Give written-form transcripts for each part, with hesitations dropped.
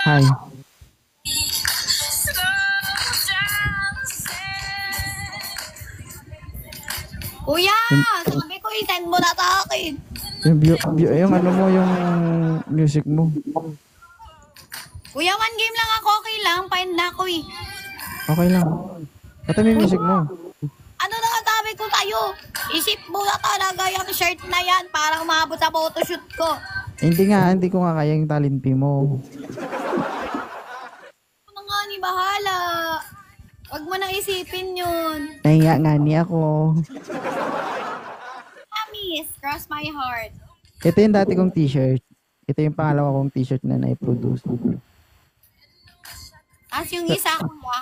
Hi. Kuya, Yung, sabi ko i-send mo na sa akin. yung ano mo, yung music mo. Kuya, one game lang ako, okay lang. Find na ako eh. Okay lang. Pati may music Kuya, mo. ano na nga sabi ko sa'yo? Isip mo na talaga yung shirt na yan para umabot sa photoshoot ko. Hindi ko nga kaya yung talent fee mo. Ano nga ni bahala. Huwag mo nang isipin yun. Nahiya nga ni ako. Promise, cross my heart. Ito yung dati kong t-shirt. Ito yung pangalawa kong t-shirt na na-produce. Tapos yung isa, kuya.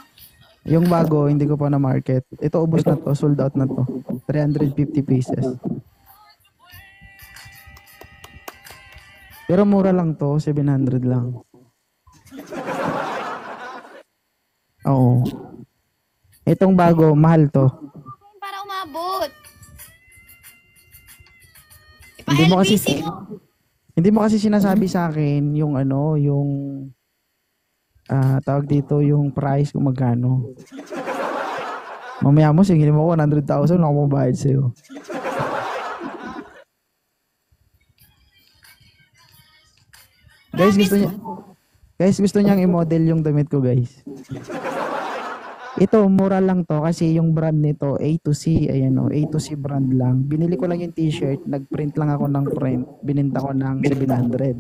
Yung bago, hindi ko pa na-market. Ito, ubos na to. Sold out na to. 350 pieces. Pero mura lang to. 700 lang. Oo. Itong bago, mahal to. Para umabot. Hindi mo kasi Ipa-LBC mo. hindi mo kasi sinasabi sa akin yung ano, yung tawag dito yung price kung magkano. Mamaya mo singilin mo ko 100,000 lang ako mabayad sa'yo. Guys, gusto niyang i-model yung damit ko, guys. Ito, mura lang to kasi yung brand nito, A to C, ayan o, A to C brand lang. Binili ko lang yung t-shirt, nag-print lang ako ng print, bininta ko ng 700.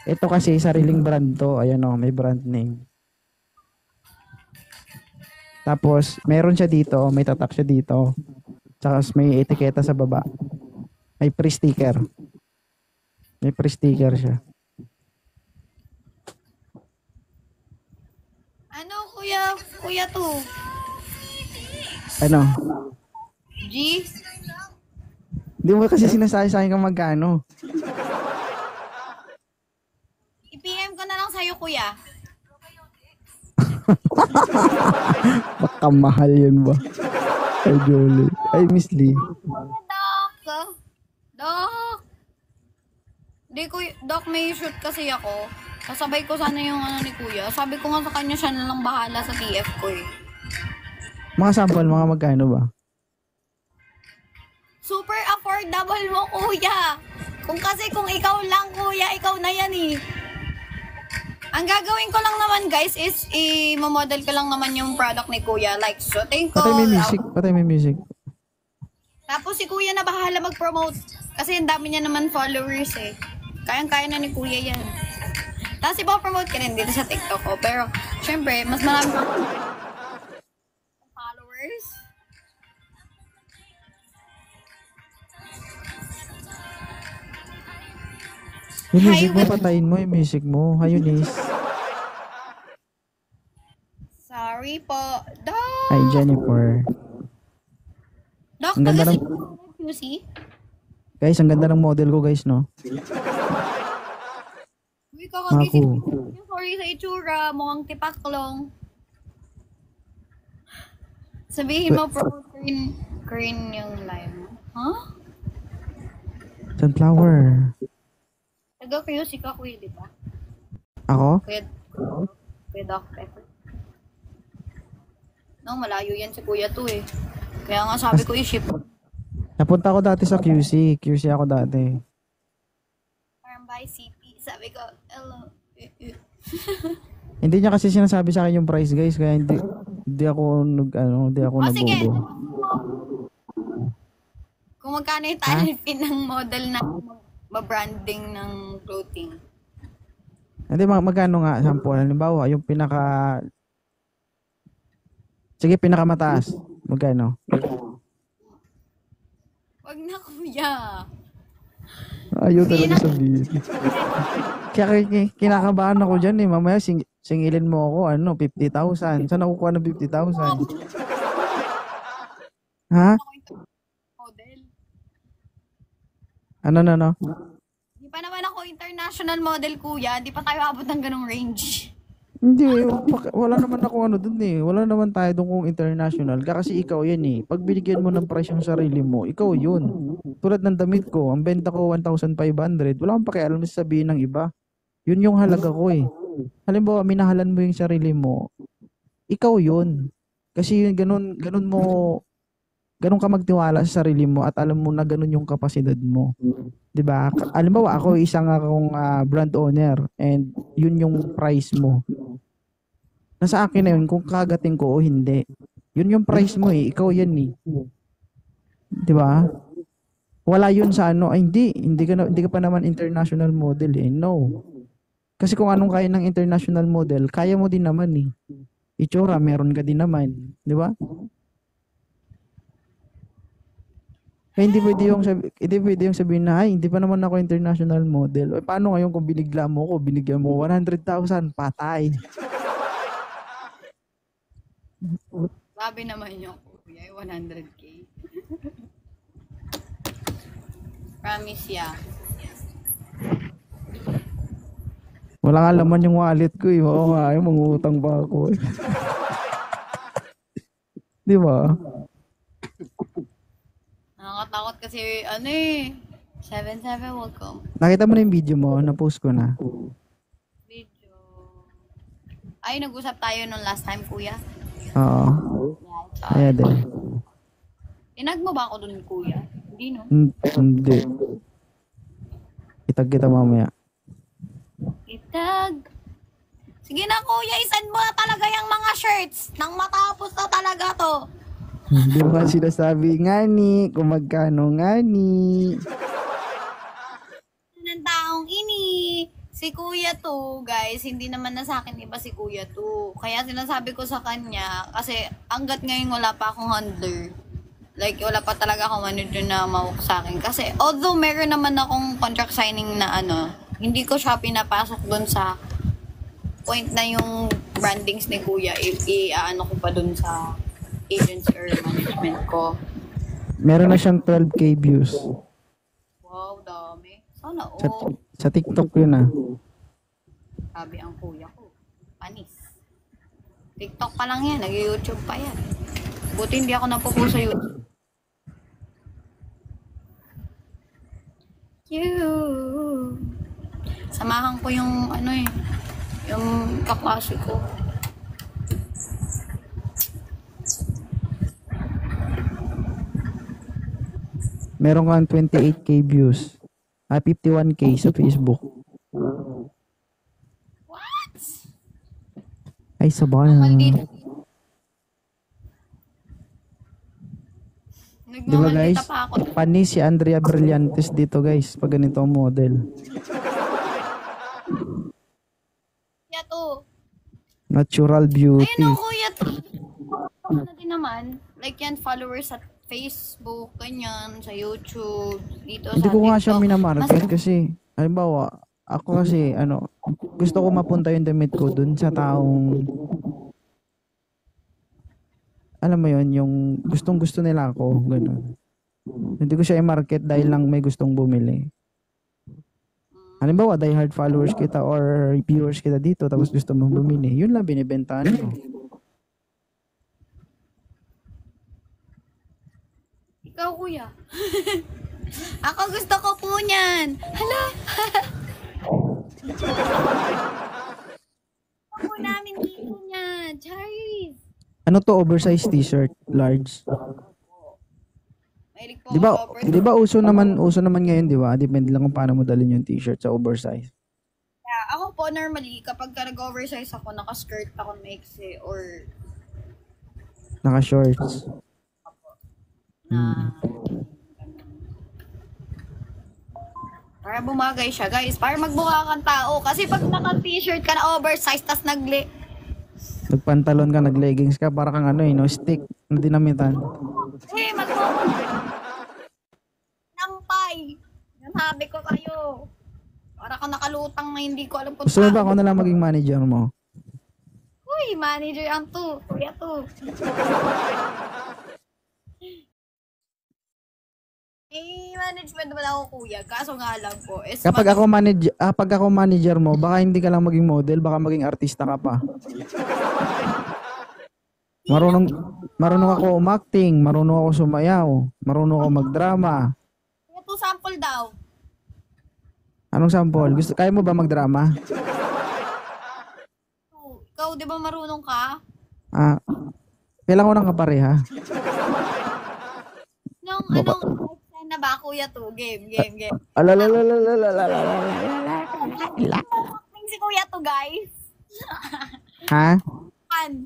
Ito kasi, sariling brand to, ayan o, may brand name. Tapos, meron siya dito, may tatak siya dito. Tsaka may etiketa sa baba. May free sticker. May free sticker siya. Ano, kuya? Kuya to. Ano? G? Hindi mo kasi sinasabi sa akin kung magkano. I-PM ko na lang sa'yo, kuya. Baka mahal yun ba? Ay, Jolie. Ay, Miss Lee. Doc! Doc! Di ko, Doc, may shoot kasi ako. Kasabay ko sana yung ano ni kuya. Sabi ko nga sa kanya siya na lang bahala sa TF ko eh. Mga sample, mga magkano ba? Super affordable mo, kuya. Kung ikaw lang, kuya, ikaw na yan eh. Ang gagawin ko lang naman, guys, is i-model ko lang naman yung product ni kuya. Like, shooting ko. Patay may music. Tapos si kuya na bahala mag-promote. Kasi ang dami niya naman followers eh. Kayang-kaya na ni kuya yan. Tapos ipa-promote ka rin dito sa TikTok ko. Pero, syempre, mas marami pang followers. Yung music mo, patayin mo yung music mo. Hayunis. Sorry po. Doc! Hi, Jennifer. Doc, Ang ganda ng... QC? Guys, ang ganda ng model ko, guys, no? Uy, kakagising. Ako. Sorry sa itsura. Mukhang tipaklong. Sabihin mo, promote green yung live mo. Huh? Sunflower. Taga-QC ka, kuya, di ba? Ako? Kuya Doc Pepper. No, malayo yan si kuya to eh. Kaya nga sabi ko i-ship. Napunta ako dati sa QC. QC ako dati. Parang by CP. Sabi ko, hello. Hindi niya kasi sinasabi sa akin yung price, guys. Kaya hindi ako Sige. nagugo. Kung magkano yung talent fee ng model na branding ng clothing. Hindi, magkano nga? Sample. Halimbawa, yung Sige, pinakamataas. Magkano? Wag na, kuya. Ayaw talaga sabihin. Kaya kinakabahan ako dyan eh. Mamaya singilin mo ako, 50,000. Saan ako kuha ng 50,000? Ha? Model. Ano? Di pa naman ako international model, kuya. Di pa tayo abot ng ganong range. Hindi, wala naman ako dun eh. Wala naman tayo dun kung international. Kasi ikaw yan eh. Pag binigyan mo ng price yung sarili mo, ikaw yun. Tulad ng damit ko, ang benta ko 1,500. Wala akong pakialam sa sabihin ng iba. Yun yung halaga ko eh. Halimbawa, minahalan mo yung sarili mo, ikaw yun. Kasi yun, ganun ka magtiwala sa sarili mo at alam mo na ganun yung kapasidad mo. 'Di ba? Halimbawa, ako isang akong brand owner and yun yung price mo. Nasa akin na yun kung kagatin ko o hindi. Yun yung price mo eh. Ikaw yan eh. 'Di ba? Wala yun sa ano, ay hindi ka pa naman international model eh. No. Kasi kung anong kaya ng international model, kaya mo din naman eh. Itsura, meron ka din naman. 'Di ba? Kaya hindi pwede yung sabihin na, ay, hindi pa naman ako international model. O, paano ngayon kung binigyan mo 100,000, patay. Sabi naman yung kuya, 100K. Promise ya. Wala nga laman yung wallet ko eh. Oo nga, mangutang pa ako eh. Di ba? Nakakatakot kasi, ano eh. 77, welcome. Nakita mo na yung video mo, na-post ko na. Video. Ay, nag-usap tayo nung last time, kuya. Oo. Ayan din. Tinag mo ba ako dun, kuya? Hindi, no? Hindi. Itag kita mamaya. Itag. Sige na, kuya, isend mo na talaga yung mga shirts. Nang matapos na talaga to. Hindi mo kasi sinasabi nga ni, kung magkano nga ni. Ng taong ini. Si kuya to, guys, hindi naman na sa akin iba si kuya to. Kaya sinasabi ko sa kanya, kasi hanggat ngayon wala pa akong handler. Like, wala pa talaga akong manager na mawak sa akin. Kasi, although meron naman akong contract signing na ano, hindi ko siya pinapasok dun sa point na yung brandings ni kuya, ano ko pa dun sa agency or management ko. Meron na siyang 12K views. Wow, dami. Sana Sa, all. sa TikTok yun ah. Sabi ang kuya ko. Panis. TikTok pa lang yan. Nag-YouTube pa yan. Buti hindi ako napupo sa YouTube. Samahan ko yung ano eh. Yung kaklase ko. Meron kang 28K views. 51K sa Facebook. What? Ay, sabay Ang na. maldita. Di ba guys? Nagmamaldita pa ako. Panis si Andrea Brillantes dito guys. Pag ganito ang model. Kuya to. Natural beauty. Ayun o, kuya to. Ano din naman. Like yan, followers sa Facebook, ganyan, sa YouTube, dito Hindi sa ko nga siya TikTok. minamarket kasi, halimbawa, ako kasi, gusto ko mapunta yung damit ko dun sa taong, alam mo yon yung gustong-gusto nila ako, gano'n. Hindi ko siya i-market dahil lang may gustong bumili. Halimbawa, diehard followers kita or viewers kita dito, tapos gusto mong bumili, yun lang binibentahan ko. Ikaw, kuya. Ako gusto ko po niyan. Hala. Gusto po namin dito niyan. Charis. Ano to, oversized t-shirt, large? Mahilig po Di ba, ako di ba uso naman ngayon, di ba? Depende lang kung paano mo dalhin yung t-shirt sa oversize. Yeah, ako po normally, kapag nag-oversize ako, naka-skirt ako maiksi or Naka-shorts. na para bumagay siya, guys. Para magmukha kang tao. Kasi pag naka-t-shirt ka na oversize, tas Nagpantalon ka, nag-leggings ka, para kang no, stick na dinamitan. nampay. Nasabi ko kayo. Para kang nakalutang na hindi ko alam kung Gusto mo ba ako na lang maging manager mo? Uy, manager ang to. Kuya to. Management naman ako, kuya. Kaso nga lang po. Pag ako manager mo, baka hindi ka lang maging model, baka maging artista ka pa. Marunong ako umacting, marunong ako sumayaw, marunong ako magdrama. Kuya to, sample daw. Anong sample? Kaya mo ba magdrama? Ikaw, di ba marunong ka? Ah, kailangan ko ng kapareha. Nung anong na ba, kuya to? Game. Acting si kuya to, guys. Ha? Pan.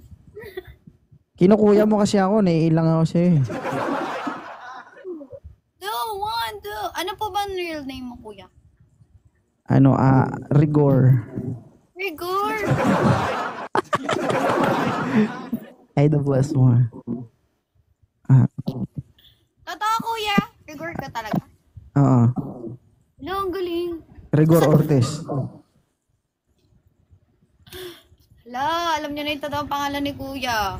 Kinukuya mo kasi ako, naiilang ako sa'yo eh. Ano po ba ang real name mo, kuya? Rigor. Rigor. Ay, the plus one. Totoo, kuya. Rigor ka talaga. Oo. Hello, ang galing. Rigor Ortiz. Hala, alam niyo na yung totoong pangalan ni kuya.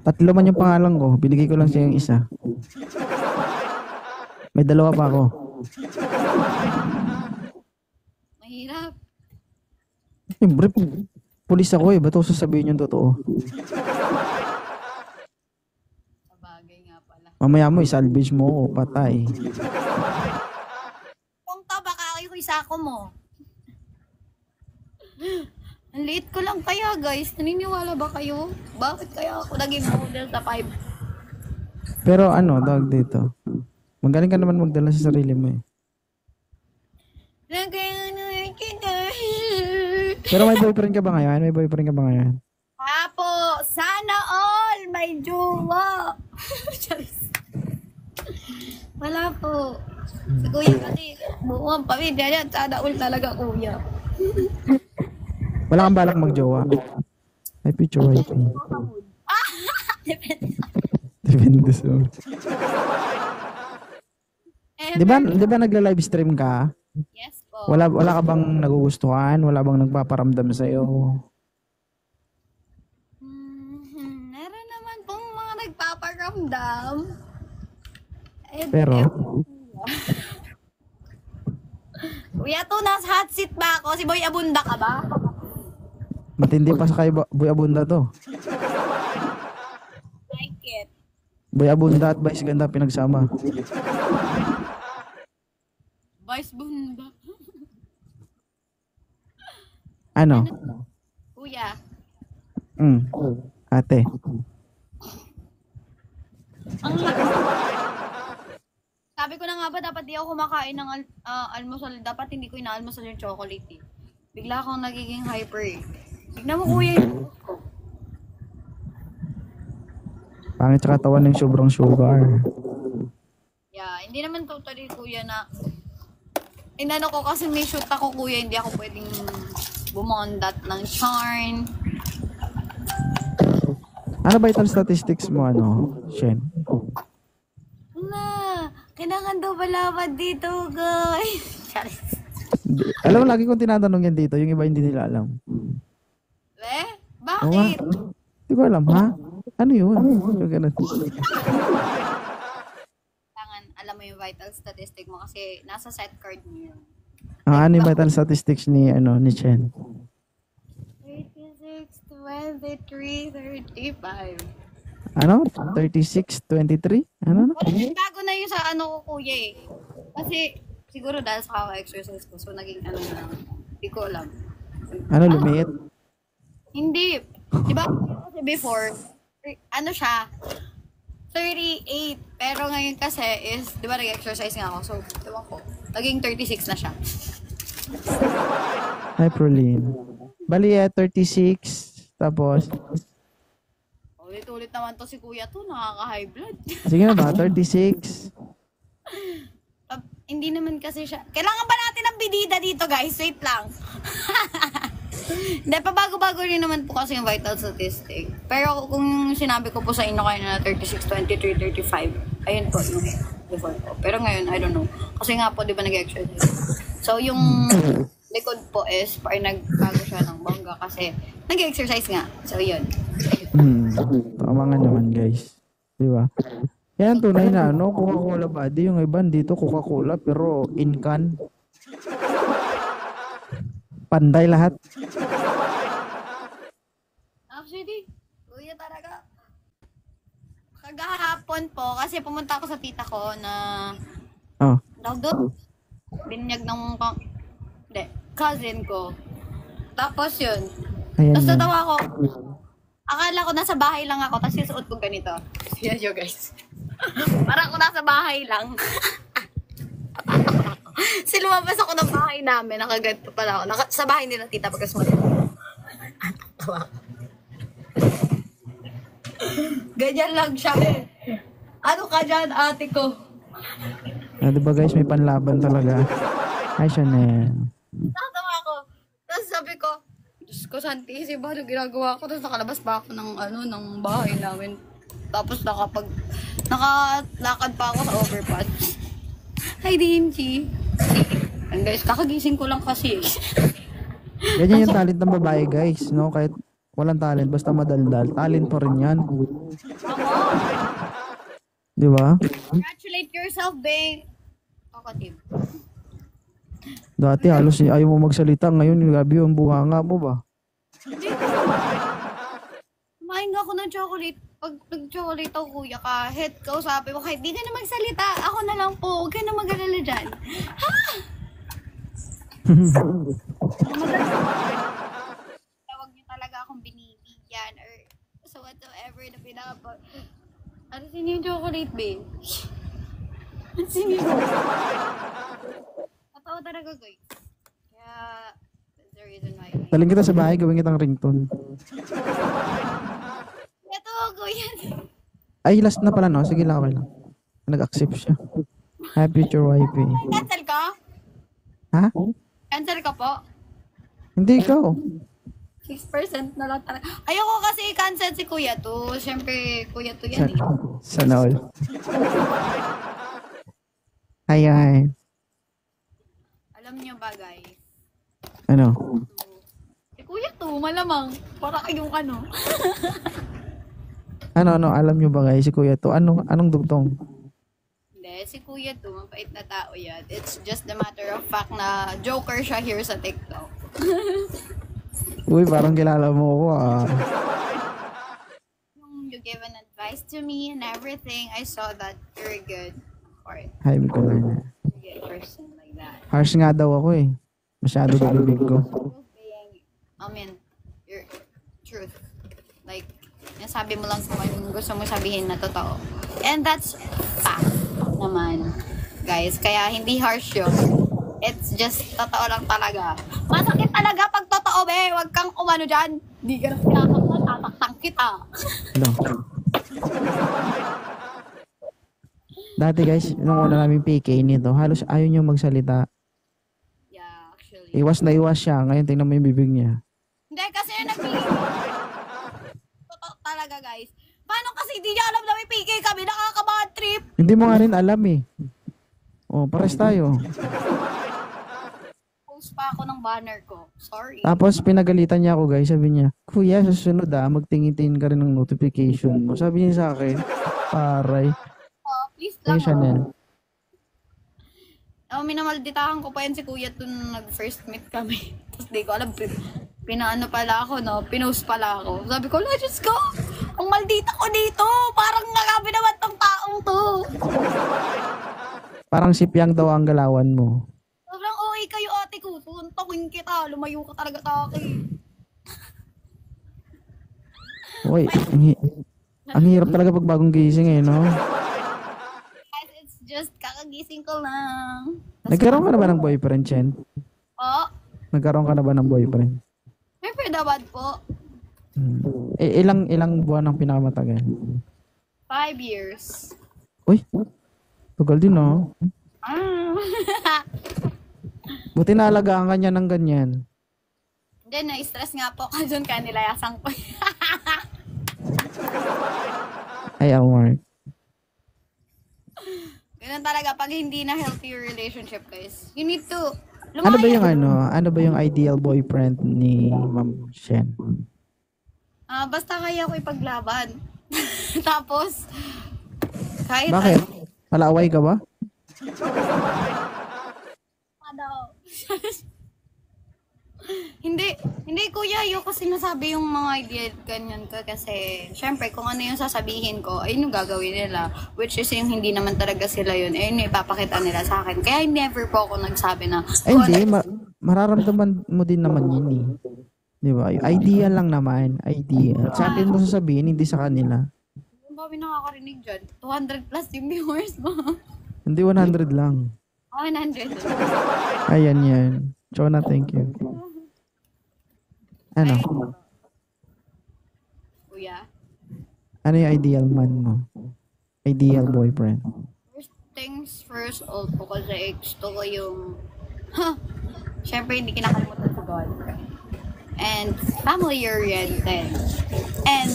3 man yung pangalan ko. Binigay ko lang siya yung isa. May 2 pa ako. Mahirap. Siyempre, pulis ako eh. Ba't ako sasabihin yung totoo? Sabagay nga pala. Mamaya mo, isalvage mo ako. Patay. Kung to, baka ako yung sako mo. Ang liit ko lang kaya, guys. Naniniwala ba kayo? Bakit kaya ako naging model sa 5? Pero dog dito. Magaling ka naman magdala sa sarili mo eh. Pero may boyfriend ka ba ngayon? May boyfriend ka ba ngayon? Apo, sana all may jowa. Wala po. Si kuya kasi buong pamilya niya. Sana all talaga, kuya. Wala kang balak magjowa. Ay, picture white eh. Depende sa... Di ba nagla-live stream ka? Yes po. Wala ka bang nagugustuhan? Wala bang nagpaparamdam sa'yo? Meron naman pong mga nagpaparamdam. Pero? Kuya to, nasa hot seat ba ako? Si Boy Abunda ka ba? Matindi pa sa kay Boy Abunda to. Like it. Boy Abunda at Vice Ganda pinagsama. Vice Bunda. Kuya. Ate. Ang laki. Sabi ko na nga ba, dapat di ako kumakain ng almusal. Dapat hindi ko inaalmusal yung chocolate eh. Bigla akong nagiging hyper eh. Tignan mo, kuya, yung ko. Pangit sa katawan ng sobrang sugar. Yeah, hindi naman totally, kuya, na inano ko kasi may shoot ako, kuya. Hindi ako pwedeng bumondat ng charm. Ano vital statistics mo, Shen? Kailangan daw balawad dito, guys. Alam mo, lagi kong tinatanong yan dito. Yung iba hindi nila alam. Bakit? Hindi ko alam, ha? Ano yun? Yung ganun. Kailangan alam mo yung vital statistic mo kasi nasa set card mo yun. Ano yung vital statistics ni Chen? 36, 23, 35. 36, 23? Bago na yung sa ko, kuya eh. Kasi siguro dahil sa kaka-exercise ko, so naging na lang. Hindi ko alam. Lumiit? Hindi. Di ba kasi before, siya, 38. Pero ngayon kasi is, di ba nag-exercise nga ako, so, diba ko, naging 36 na siya. Hi, Proline. Bali, 36. Tapos, ulit-ulit naman to si kuya to, nakaka-high blood. sige na ba, 36. Hindi naman kasi siya. Kailangan ba natin ng bidida dito, guys? Wait lang. Hindi, pabago-bago rin naman po kasi yung vital statistic. Pero kung sinabi ko po sa inyo kayo na 36, 23, 35, ayun po yung before ko. Pero ngayon, I don't know. Kasi nga po, di ba nag-exercise? So, yung likod po is, nagbago siya ng bongga kasi nag-exercise nga. So, yun. Tama nga naman, guys. Di ba? Yan, tunay na, Coca-Cola body. Yung iba dito, Coca-Cola, pero in can. Panday lahat. Actually, kuya talaga. Kagahapon po, kasi pumunta ako sa tita ko na... Oh. Tawag doon? Binyag ng hindi, cousin ko. Tapos yun. Ayan Tapos na. natawa ako. Akala ko nasa bahay lang ako, tapos yung suot ko ganito. Yan yun, guys. Parang ako nasa bahay lang. Kasi lumabas ako ng bahay namin, nakaganto pala ako. Sa bahay nila tita pagkas mo. Tawa ako. Ganyan lang siya. Ano ka dyan, ate ko? Diba guys, may panlaban talaga. Ay, Chanel. Nakatawa ako. Tapos sabi ko, Diyos ko, Santisi, ba ano ginagawa ko? Tapos nakalabas pa ako ng, ng bahay namin. Tapos nakalakad pa ako sa overpass. Hi, Dinchi. And guys, kakagising ko lang kasi. Ganyan yung talent ng babae guys, no? Kahit walang talent, basta madaldal, talent pa rin yan. Di ba? Congratulate yourself, babe. Talkative. Dati halos ayaw mo magsalita, ngayon grabe yung bunganga mo ba? Kumain nga ako ng chocolate. Pag nag-chocolate ako, kuya, kahit kausapin mo, kahit di ka na magsalita, ako na lang po, huwag ka na mag-alala dyan. Ha? Tawag niyo talaga akong binibigyan or so whatsoever na pinapa. Ano sino yung chocolate, babe? Ano sino yung totoo talaga, guys. Kaya, that's the reason why. Taling kita sa bahay, gawin kitang ringtone. Ito, kuya. Ay, last na pala, no? Sige lang, okay lang. Nag-accept siya. Happy future wifey. Cancel ka? Ha? Cancel ka po? Hindi ikaw. 6% na lang talaga. Ayoko kasi i-cancel si Kuya to. Siyempre, Kuya to yan eh. Sana all. Ay. Alam niyo ba, guys? Ano? Si Kuya to, malamang. Para kayong ano. Ano, alam nyo ba guys, si Kuya to, anong dugtong? Hindi, si Kuya to, mapait na tao yan. It's just a matter of fact na joker siya here sa TikTok. Uy, parang kilala mo ako ah. You gave an advice to me and everything. I saw that you're good for it. Hi, Mikolana. You're a person like that. Harsh nga daw ako eh. Masyado bibig ko. Your truth. Like, nasabi mo lang kung anong gusto mo sabihin na totoo. And that's fact naman, guys. Kaya hindi harsh yun. It's just totoo lang talaga. Masakit talaga pag totoo, be. Huwag kang umano dyan. Di ka na pinakakal, tataktan kita. Hello. Dati guys, nung una namin PK nito, halos ayaw niyo magsalita. Yeah, actually. Iwas na iwas siya. Ngayon tingnan mo yung bibig niya. Hindi, kasi nagbigay. Totoo talaga, guys. Paano kasi hindi niya alam na may PK kami? Nakakabad trip. Hindi mo nga rin alam eh. Oh, pares tayo. Post pa ako ng banner ko. Sorry. Tapos pinagalitan niya ako guys, sabi niya, Kuya, sa susunod magtingin-tingin ka rin ng notification mo. Sabi niya sa akin, paray. Oh, please Ay, lang. Chanel. Minamalditahan ko pa yan si Kuya dun nag-first meet kami. Tapos di ko alam, pinaano pala ako, no? Pinost pala ako. Sabi ko, let's go! Ang maldita ko dito! Parang nagabi naman tong taong to! Parang sipyang daw ang galawan mo. Sobrang okay kayo, ate ko. Tuntokin kita. Lumayo ka talaga sa akin. Uy, ang hirap talaga pag bagong gising eh, no? Guys, it's just kakagising ko lang. Nagkaroon ka na ba ng boyfriend, Chen? Oh, Nagkaroon ka na ba ng boyfriend? siyempre dapat po. Ilang buwan ang pinakamatagal? 5 years. Uy, tugal din, no? Buti naalagaan ka niya ng ganyan. Hindi, na-stress nga po kasi dun kaya nilayasan ko. Ay, Mark. Ganun talaga pag hindi na healthy your relationship, guys. You need to Ano ba yung ideal boyfriend ni Ma'am Shen? Basta kaya ko ipaglaban. Tapos, kahit Bakit? Malaway ka ba? ano, hindi Hindi kuya, ayoko sinasabi yung mga idea ganyan ko kasi syempre kung ano yung sasabihin ko, ayun yung gagawin nila. Which is yung hindi naman talaga sila yun, ayun yung ipapakita nila sa akin. Kaya never po ako nagsabi na, Ay, hindi. Mararamdaman mo din naman yun eh. Di ba? Idea lang naman. Idea. Sa atin mo sasabihin, hindi sa kanila. Ang dami nakakarinig dyan. 200 plus yung viewers mo. Hindi 100 lang. 100. Ayan yan. Chona, thank you. Ano? Kuya, Ano yung ideal man mo? Ideal boyfriend? first things first all po kasi gusto ko yung, syempre hindi kinakalimutan sa God. And family-oriented. And,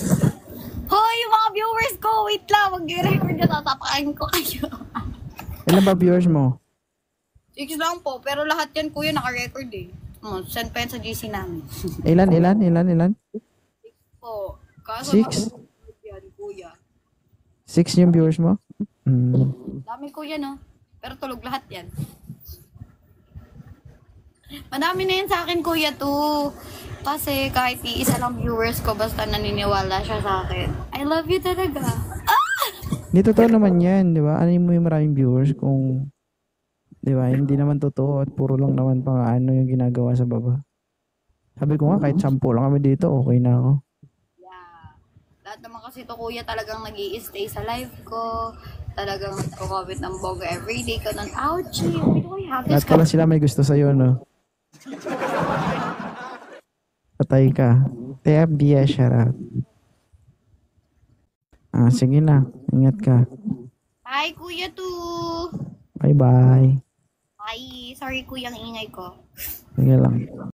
hoy, yung mga viewers ko, wait lang, mag-record na tatapakain ko kayo. Ilan ba viewers mo? 6 lang po, pero lahat yan kuya naka-record eh. Send pa yan sa GC namin. Ilan? Po, kaso 6? yan kuya. 6 yung viewers mo? Dami kuya no, pero tulog lahat yan. Madami na yan sa akin kuya to. Kasi kahit iisa lang viewers ko, basta naniniwala siya sa akin. I love you talaga. Hindi totoo naman yan, di ba? Ano mo yung maraming viewers kung, di ba, hindi naman totoo at puro lang naman pang ano yung ginagawa sa baba. Sabi ko nga, kahit 10 lang kami dito, okay na ako. Yeah. Lahat naman kasi to kuya talagang nag-i-stay sa live ko. Talagang nagko-comment ng boga everyday ko ng ouchie. Why do I have this? Lahat pala sila may gusto sa'yo, no? Patay ka. TFBS, shout out. Sige na. Ingat ka. Hi kuya to. Bye-bye. Hi. Sorry kuya ang ingay ko. Sige lang.